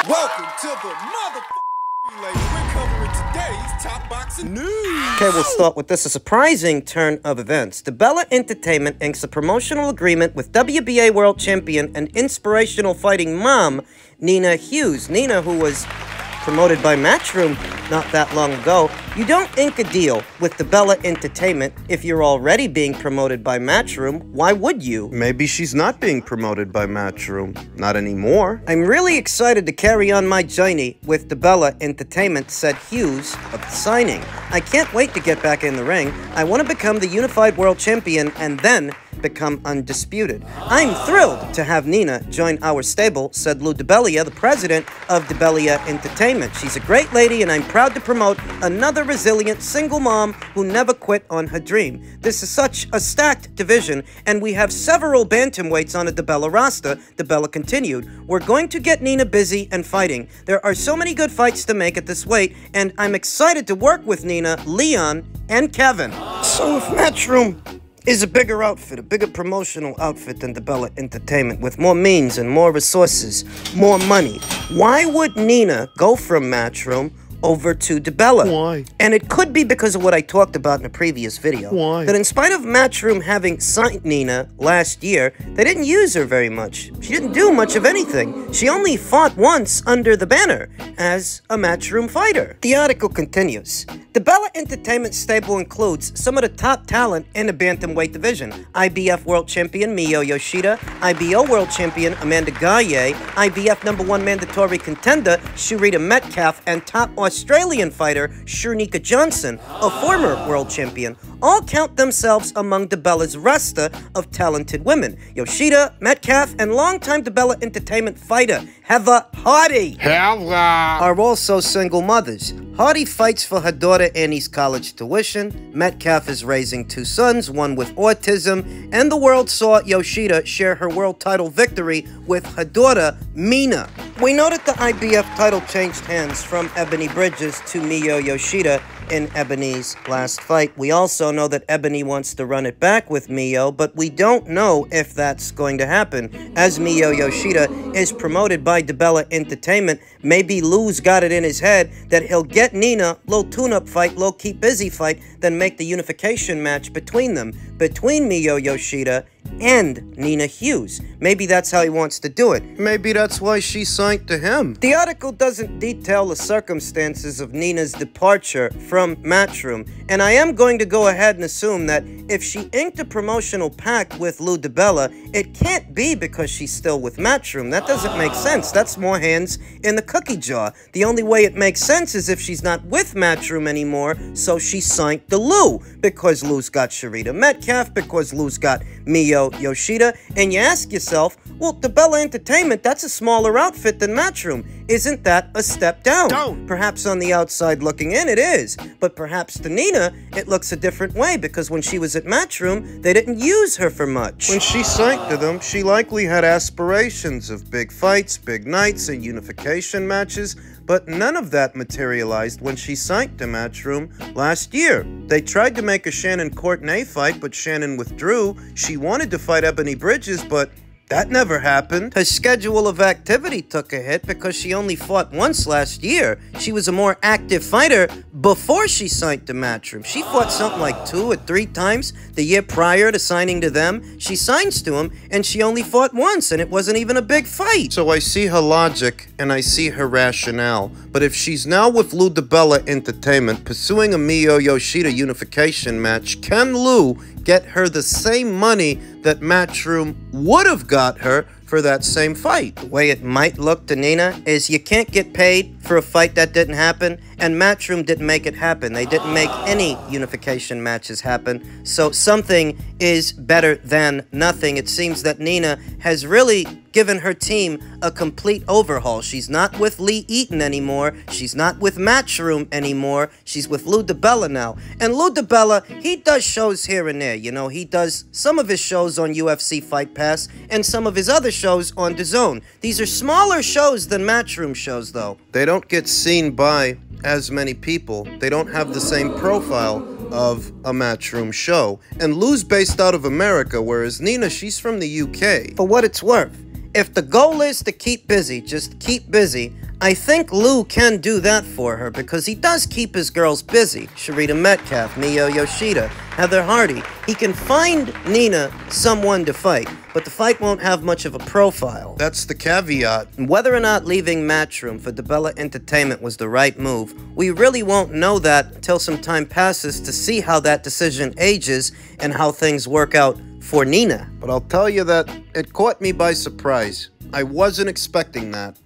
Welcome to the motherfucking relay. We're covering today's top boxing news. Okay, we'll start with this. A surprising turn of events. Dibella Entertainment inks a promotional agreement with WBA World Champion and inspirational fighting mom, Nina Hughes. Nina, who was promoted by Matchroom not that long ago. You don't ink a deal with Dibella Entertainment if you're already being promoted by Matchroom. Why would you? Maybe she's not being promoted by Matchroom. Not anymore. I'm really excited to carry on my journey with Dibella Entertainment, said Hughes of the signing. I can't wait to get back in the ring. I want to become the unified world champion and then become undisputed. I'm thrilled to have Nina join our stable, said Lou Dibella, the president of Dibella Entertainment. She's a great lady and I'm proud to promote another resilient single mom who never quit on her dream. This is such a stacked division and we have several bantamweights on the Dibella roster. Dibella continued, we're going to get Nina busy and fighting. There are so many good fights to make at this weight and I'm excited to work with Nina, Leon, and Kevin. So if Matchroom is a bigger outfit, a bigger promotional outfit than Dibella Entertainment, with more means and more resources, more money, why would Nina go from Matchroom over to Dibella? Why? And it could be because of what I talked about in a previous video. Why? That in spite of Matchroom having signed Nina last year, they didn't use her very much. She didn't do much of anything. She only fought once under the banner as a Matchroom fighter. The article continues. Dibella Entertainment stable includes some of the top talent in the bantamweight division. IBF World Champion Miyo Yoshida, IBO World Champion Amanda Gaye, IBF #1 mandatory contender Sharita Metcalf, and top Australian fighter Shernika Johnson, a former world champion, all count themselves among Dibella's roster of talented women. Yoshida, Metcalf, and longtime Dibella Entertainment fighter Heather Hardy are also single mothers. Hardy fights for her daughter Annie's college tuition. Metcalf is raising two sons, one with autism, and the world saw Yoshida share her world title victory with her daughter Mina. We know that the IBF title changed hands from Ebony Bridges to Miyo Yoshida in Ebony's last fight. We also know that Ebony wants to run it back with Miyo, but we don't know if that's going to happen. As Miyo Yoshida is promoted by Dibella Entertainment, maybe Lou's got it in his head that he'll get Nina, low tune-up fight, low-key busy fight, then make the unification match between them, between Miyo Yoshida and Nina Hughes. Maybe that's how he wants to do it. Maybe that's why she signed to him. The article doesn't detail the circumstances of Nina's departure from Matchroom, and I am going to go ahead and assume that if she inked a promotional pact with Lou Dibella, it can't be because she's still with Matchroom. That doesn't make sense. That's more hands in the cookie jar. The only way it makes sense is if she's not with Matchroom anymore, so she signed to Lou, because Lou's got Sharita Metcalf, because Lou's got Miyo Yoshida, and you ask yourself, well, Dibella Entertainment, that's a smaller outfit than Matchroom. Isn't that a step down? Perhaps on the outside looking in, it is. But perhaps to Nina, it looks a different way, because when she was at Matchroom, they didn't use her for much. When she signed to them, she likely had aspirations of big fights, big nights, and unification matches, but none of that materialized when she signed to Matchroom last year. They tried to make a Shannon Courtenay fight, but Shannon withdrew. She wanted to fight Ebony Bridges, but that never happened. Her schedule of activity took a hit because she only fought once last year. She was a more active fighter before she signed to Matchroom. She fought something like 2 or 3 times the year prior to signing to them. She signs to him, and she only fought once, and it wasn't even a big fight. So I see her logic, and I see her rationale. But if she's now with Lou Dibella Entertainment, pursuing a Miyo Yoshida unification match, can Lou get her the same money that Matchroom would have got her for that same fight? The way it might look to Nina is you can't get paid for a fight that didn't happen, and Matchroom didn't make it happen. They didn't make any unification matches happen, so something is better than nothing. It seems that Nina has really given her team a complete overhaul. She's not with Lee Eaton anymore. She's not with Matchroom anymore. She's with Lou Dibella now. And Lou Dibella, he does shows here and there. You know, he does some of his shows on UFC Fight Pass and some of his other shows on DAZN. These are smaller shows than Matchroom shows, though. They don't get seen by as many people. They don't have the same profile of a Matchroom show. And Lou's based out of America, whereas Nina, she's from the UK. For what it's worth, If the goal is to keep busy, just keep busy, I think Lou can do that for her because he does keep his girls busy. Sharita Metcalf, Mio Yoshida, Heather Hardy. He can find Nina someone to fight, but the fight won't have much of a profile. That's the caveat. Whether or not leaving Matchroom for Dibella Entertainment was the right move, we really won't know that until some time passes to see how that decision ages and how things work out for Nina. But I'll tell you that it caught me by surprise. I wasn't expecting that.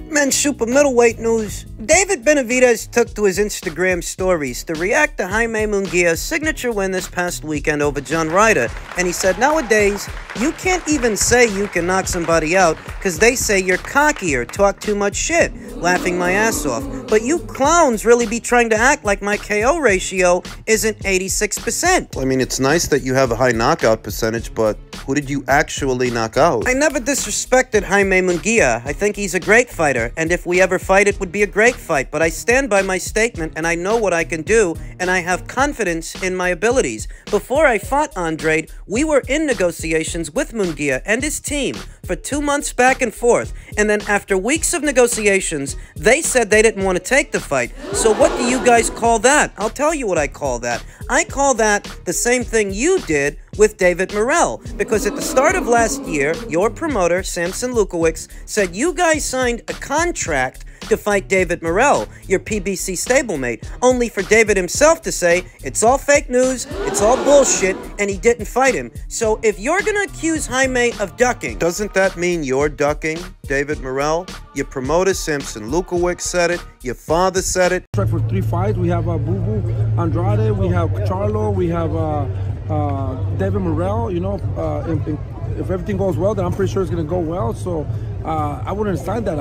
Men's super middleweight news. David Benavidez took to his Instagram stories to react to Jaime Munguia's signature win this past weekend over John Ryder. And he said, nowadays, you can't even say you can knock somebody out because they say you're cocky or talk too much shit, laughing my ass off. But you clowns really be trying to act like my KO ratio isn't 86%. Well, I mean, it's nice that you have a high knockout percentage, but who did you actually knock out? I never disrespected Jaime Munguia. I think he's a great fighter, and if we ever fight, it would be a great fight. But I stand by my statement, and I know what I can do, and I have confidence in my abilities. Before I fought Andrade, we were in negotiations with Munguia and his team for 2 months back and forth, and then after weeks of negotiations, they said they didn't want to take the fight. So what do you guys call that? I'll tell you what I call that. I call that the same thing you did with David Morrell, because at the start of last year, your promoter, Samson Lukowicz, said you guys signed a contract to fight David Morrell, your PBC stablemate, only for David himself to say, it's all fake news, it's all bullshit, and he didn't fight him. So if you're gonna accuse Jaime of ducking... Doesn't that mean you're ducking David Morrell? Your promoter, Samson Lukowicz, said it. Your father said it. For 3 fights, we have Boo Boo Andrade, we have Charlo, we have David Morrell. You know, if everything goes well, then I'm pretty sure it's going to go well. So I wouldn't have signed that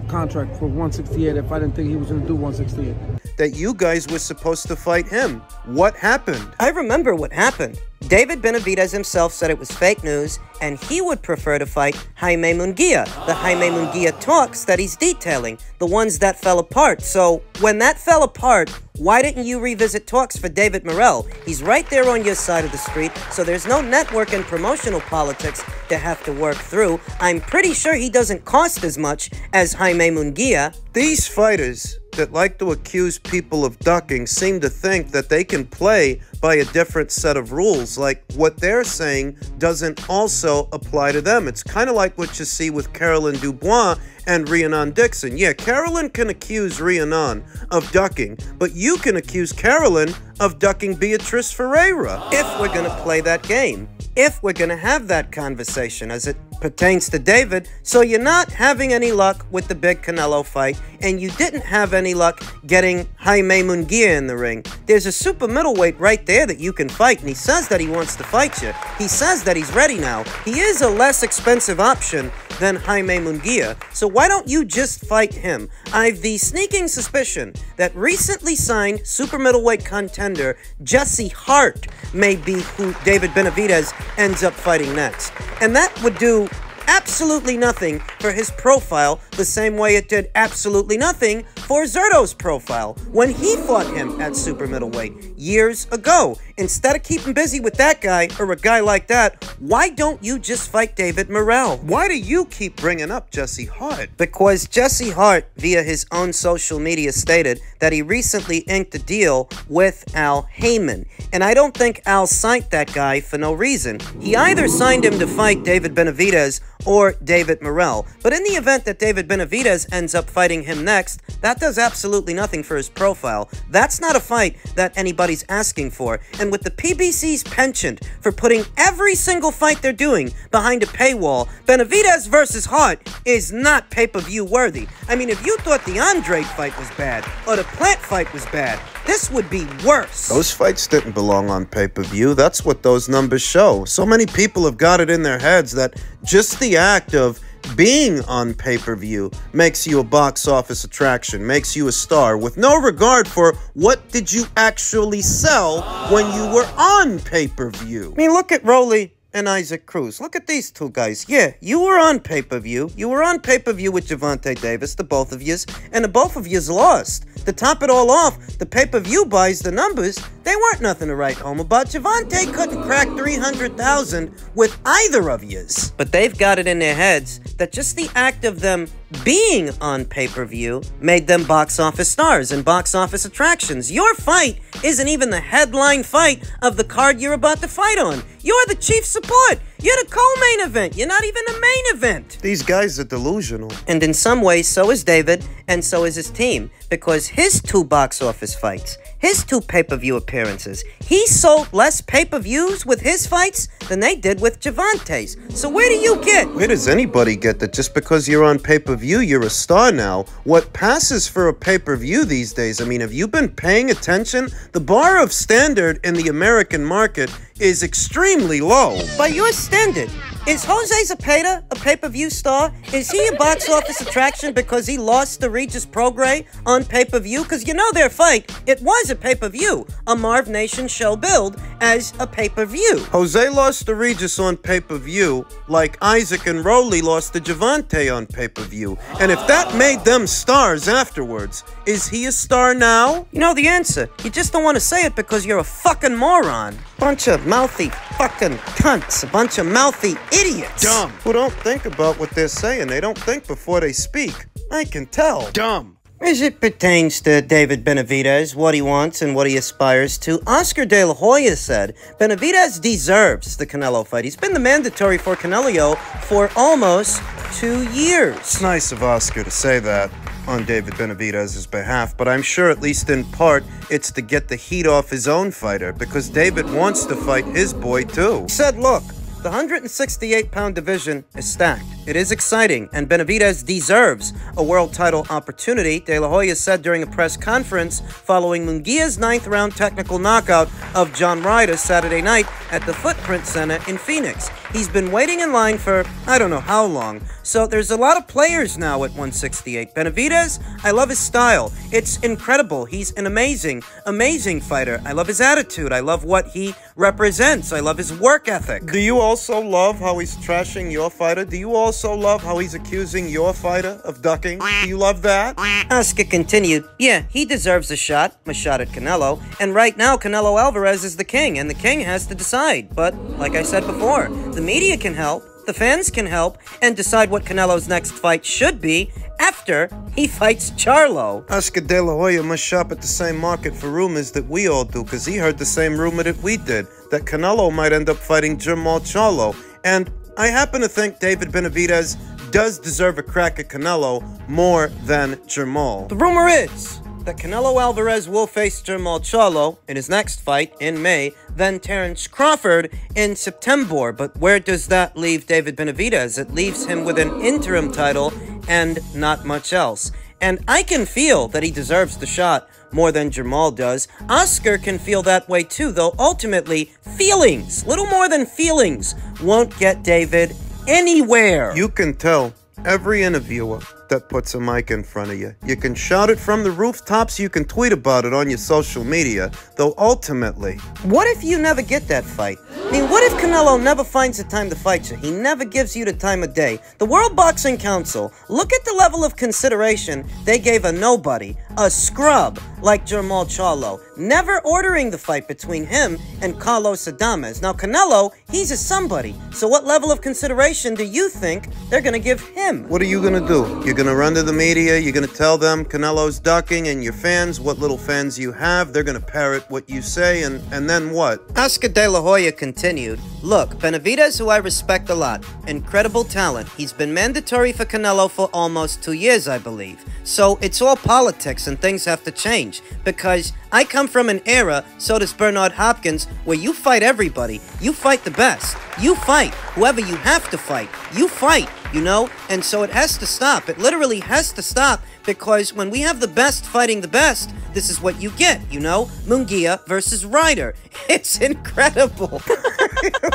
contract for 168 if I didn't think he was going to do 168. That you guys were supposed to fight him. What happened? I remember what happened. David Benavidez himself said it was fake news, and he would prefer to fight Jaime Munguia, the Jaime Munguia talks that he's detailing, the ones that fell apart. So, when that fell apart, why didn't you revisit talks for David Morrell? He's right there on your side of the street, so there's no network and promotional politics to have to work through. I'm pretty sure he doesn't cost as much as Jaime Munguia. These fighters that like to accuse people of ducking seem to think that they can play by a different set of rules, like what they're saying doesn't also apply to them. It's kind of like what you see with Carolyn Dubois and Rhiannon Dixon. Yeah, Carolyn can accuse Rhiannon of ducking, but you can accuse Carolyn of ducking Beatrice Ferreira. If we're gonna play that game, if we're gonna have that conversation as it pertains to David, so you're not having any luck with the big Canelo fight, and you didn't have any luck getting Jaime Munguia in the ring. There's a super middleweight right there that you can fight, and he says that he wants to fight you. He says that he's ready now. He is a less expensive option than Jaime Munguia, so why don't you just fight him? I've the sneaking suspicion that recently signed super middleweight contender Jesse Hart may be who David Benavidez ends up fighting next. And that would do absolutely nothing for his profile the same way it did absolutely nothing for Zerto's profile when he fought him at super middleweight years ago. Instead of keeping busy with that guy or a guy like that, why don't you just fight David Morrell? Why do you keep bringing up Jesse Hart? Because Jesse Hart, via his own social media, stated that he recently inked a deal with Al Heyman. And I don't think Al signed that guy for no reason. He either signed him to fight David Benavidez or David Morrell. But in the event that David Benavidez ends up fighting him next, that does absolutely nothing for his profile. That's not a fight that anybody's asking for. And with the PBC's penchant for putting every single fight they're doing behind a paywall, Benavidez versus Hart is not pay-per-view worthy. I mean, if you thought the Andrade fight was bad, or the Plant fight was bad, this would be worse. Those fights didn't belong on pay-per-view. That's what those numbers show. So many people have got it in their heads that just the act of being on pay-per-view makes you a box office attraction, makes you a star, with no regard for what did you actually sell when you were on pay-per-view. I mean, look at Rolly and Isaac Cruz. Look at these two guys. Yeah, you were on pay-per-view. You were on pay-per-view with Gervonta Davis, the both of yous, and the both of yous lost. To top it all off, the pay-per-view buys, the numbers, they weren't nothing to write home about. Gervonta couldn't crack 300,000 with either of yous. But they've got it in their heads that just the act of them being on pay-per-view made them box office stars and box office attractions. Your fight isn't even the headline fight of the card you're about to fight on. You're the chief support. You're the co-main event. You're not even the main event. These guys are delusional. And in some ways, so is David, and so is his team, because his 2 box office fights, his 2 pay-per-view appearances, he sold less pay-per-views with his fights than they did with Gervonta's. So where do you get? Where does anybody get that just because you're on pay-per-view, you're a star now? What passes for a pay-per-view these days? I mean, have you been paying attention? The bar of standard in the American market is extremely low. By your standard, is Jose Zepeda a pay-per-view star? Is he a box office attraction because he lost to Regis Prograis on pay-per-view? Because you know their fight, it was a pay-per-view. A Marv Nation show billed as a pay-per-view. Jose lost to Regis on pay-per-view like Isaac and Rowley lost to Gervonta on pay-per-view. And if that made them stars afterwards, is he a star now? You know the answer. You just don't want to say it because you're a fucking moron. Bunch of mouthy fucking cunts. A bunch of mouthy idiots. Dumb. Who don't think about what they're saying. They don't think before they speak. I can tell. Dumb. As it pertains to David Benavidez, what he wants and what he aspires to, Oscar De La Hoya said Benavidez deserves the Canelo fight. He's been the mandatory for Canelo for almost 2 years. It's nice of Oscar to say that on David Benavidez's behalf, but I'm sure at least in part it's to get the heat off his own fighter, because David wants to fight his boy too. He said, look, the 168-pound division is stacked. It is exciting, and Benavidez deserves a world title opportunity, De La Hoya said during a press conference following Munguia's 9th-round technical knockout of John Ryder Saturday night at the Footprint Center in Phoenix. He's been waiting in line for I don't know how long, so there's a lot of players now at 168. Benavidez, I love his style. It's incredible. He's an amazing, amazing fighter. I love his attitude. I love what he represents. I love his work ethic. Do you also love how he's trashing your fighter? Do you also love how he's accusing your fighter of ducking? Do you love that? Oscar continued, yeah, he deserves a shot at Canelo, and right now Canelo Alvarez is the king, and the king has to decide. But, like I said before, the media can help, the fans can help, and decide what Canelo's next fight should be after he fights Charlo. Oscar De La Hoya must shop at the same market for rumors that we all do, because he heard the same rumor that we did, that Canelo might end up fighting Jermall Charlo. And I happen to think David Benavidez does deserve a crack at Canelo more than Jermall. The rumor is that Canelo Alvarez will face Jermall Charlo in his next fight in May, then Terence Crawford in September. But where does that leave David Benavidez? It leaves him with an interim title and not much else. And I can feel that he deserves the shot more than Jermall does. Oscar can feel that way too, though ultimately, feelings, little more than feelings, won't get David anywhere. You can tell every interviewer that puts a mic in front of you. You can shout it from the rooftops, you can tweet about it on your social media, though ultimately... What if you never get that fight? I mean, what if Canelo never finds the time to fight you? He never gives you the time of day. The World Boxing Council, look at the level of consideration they gave a nobody, a scrub like Jermall Charlo, never ordering the fight between him and Carlos Adames. Now, Canelo, he's a somebody, so what level of consideration do you think they're gonna give him? What are you gonna do? You're gonna run to the media, you're gonna tell them Canelo's ducking, and your fans, what little fans you have, they're gonna parrot what you say, and then what? Oscar De La Hoya continued, look, Benavidez, who I respect a lot, incredible talent. He's been mandatory for Canelo for almost 2 years, I believe. So it's all politics and things have to change, because I come from an era, so does Bernard Hopkins, where you fight everybody. You fight the best. You fight whoever you have to fight. You fight, you know? And so it has to stop. It literally has to stop, because when we have the best fighting the best, this is what you get, you know? Munguia versus Ryder. It's incredible.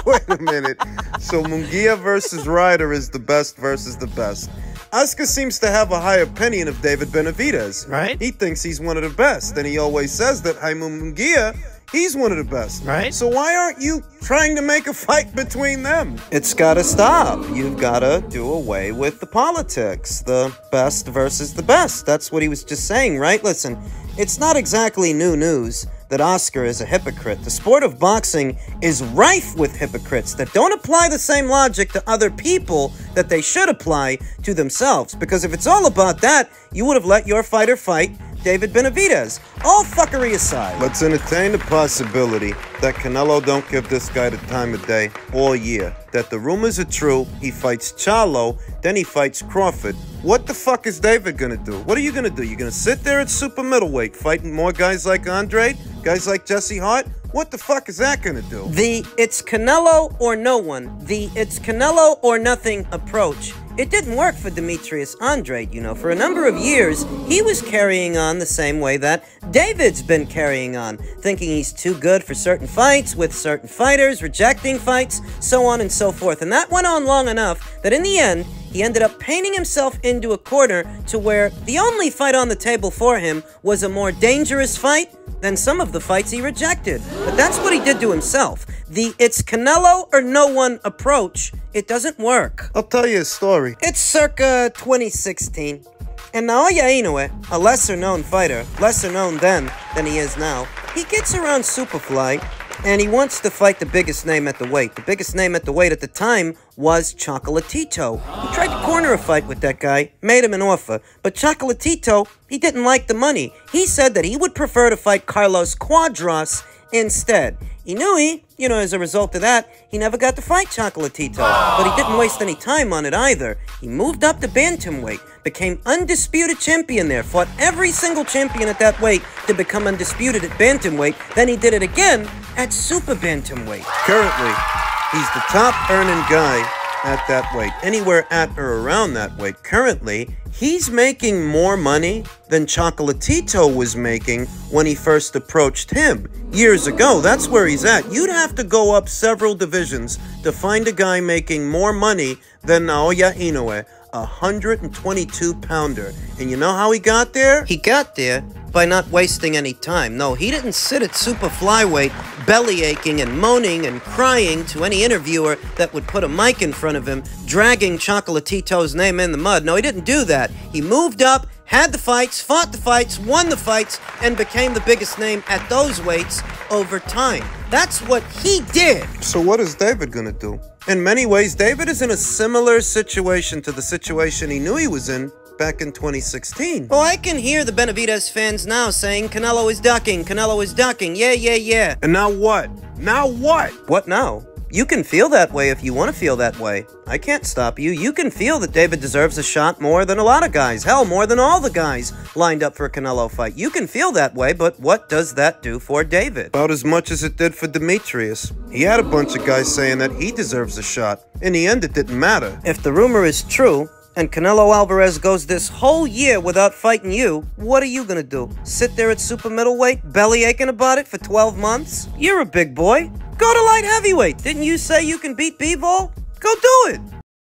Wait a minute. So Munguia versus Ryder is the best versus the best. Oscar seems to have a high opinion of David Benavidez. Right. He thinks he's one of the best, and he always says that Jaime Munguia, He's one of the best. Right. So why aren't you trying to make a fight between them? It's gotta stop. You've gotta do away with the politics. The best versus the best. That's what he was just saying, right? Listen, it's not exactly new news that Oscar is a hypocrite. The sport of boxing is rife with hypocrites that don't apply the same logic to other people that they should apply to themselves. Because if it's all about that, you would have let your fighter fight David Benavidez. All fuckery aside. Let's entertain the possibility that Canelo don't give this guy the time of day all year. That the rumors are true, he fights Charlo, then he fights Crawford. What the fuck is David gonna do? What are you gonna do? You gonna sit there at super middleweight fighting more guys like Andre? Guys like Jesse Hart? What the fuck is that gonna do? The it's Canelo or no one, the it's Canelo or nothing approach. It didn't work for Demetrius Andrade, you know. For a number of years, he was carrying on the same way that David's been carrying on, thinking he's too good for certain fights, with certain fighters, rejecting fights, so on and so forth. And that went on long enough that in the end, he ended up painting himself into a corner to where the only fight on the table for him was a more dangerous fight than some of the fights he rejected. But that's what he did to himself. The it's Canelo or no one approach, it doesn't work. I'll tell you a story. It's circa 2016, and Naoya Inoue, a lesser-known fighter, lesser known then than he is now, he gets around Superfly, and he wants to fight the biggest name at the weight. The biggest name at the weight at the time was Chocolatito. He tried to corner a fight with that guy, made him an offer, but Chocolatito, he didn't like the money. He said that he would prefer to fight Carlos Quadras instead. Inoue, you know, as a result of that, he never got to fight Chocolatito, but he didn't waste any time on it either. He moved up to bantamweight, became undisputed champion there, fought every single champion at that weight to become undisputed at bantamweight, then he did it again at super bantamweight. Currently, he's the top earning guy at that weight, anywhere at or around that weight. Currently, he's making more money than Chocolatito was making when he first approached him years ago. That's where he's at. You'd have to go up several divisions to find a guy making more money than Naoya Inoue, a 122-pounder. And you know how he got there? He got there by not wasting any time. No, he didn't sit at super flyweight, belly aching and moaning and crying to any interviewer that would put a mic in front of him, dragging Chocolatito's name in the mud. No, he didn't do that. He moved up, had the fights, fought the fights, won the fights, and became the biggest name at those weights over time. That's what he did. So what is David gonna do? In many ways, David is in a similar situation to the situation he knew he was in back in 2016. Oh, I can hear the Benavidez fans now saying Canelo is ducking, Canelo is ducking, yeah. And now what? Now what? What now? You can feel that way if you want to feel that way. I can't stop you. You can feel that David deserves a shot more than a lot of guys. Hell, more than all the guys lined up for a Canelo fight. You can feel that way, but what does that do for David? About as much as it did for Demetrius. He had a bunch of guys saying that he deserves a shot. In the end, it didn't matter. If the rumor is true, and Canelo Alvarez goes this whole year without fighting you, what are you gonna do? Sit there at super middleweight, belly aching about it for 12 months? You're a big boy. Go to light heavyweight. Didn't you say you can beat B-Ball? Go do it.